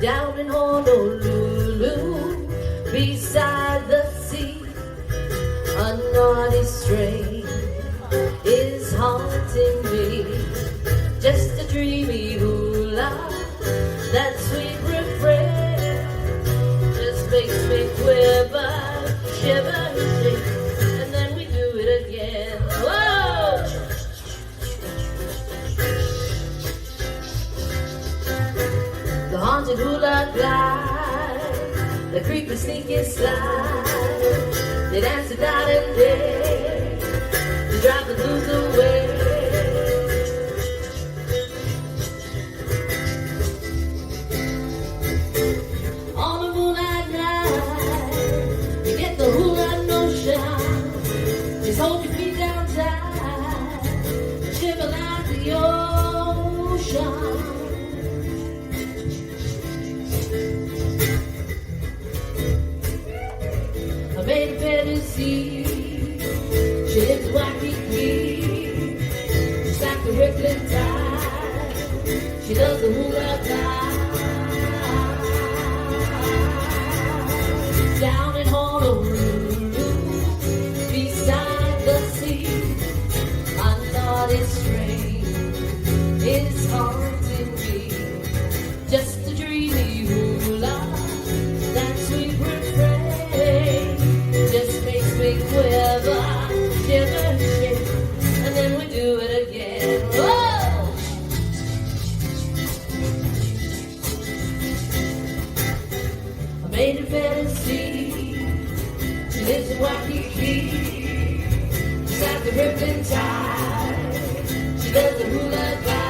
down in Honolulu, beside the sea. A naughty strain is haunting me. Just a dreamy hula, that sweet refrain just makes me quiver, shiver, shake, and then we do it again. Whoa! The haunted hula glide, the creepy sneaky slide, they dance it night and day to drive the blues away. On a moonlight night, you get the hula notion. Just hold your feet down tight, shiver like the ocean. I made a fantasy. She lives in Waikiki, just like the rippling tide. She does the hula glide. Down in Honolulu, beside the sea, a naughty strain is haunting me. Just a dreamy hula, that sweet refrain just makes me quiver, shiver, shake, and then we do it again. Whoa! I made a fantasy. She lives in Waikiki, beside the rippling tide. She does the hula glide.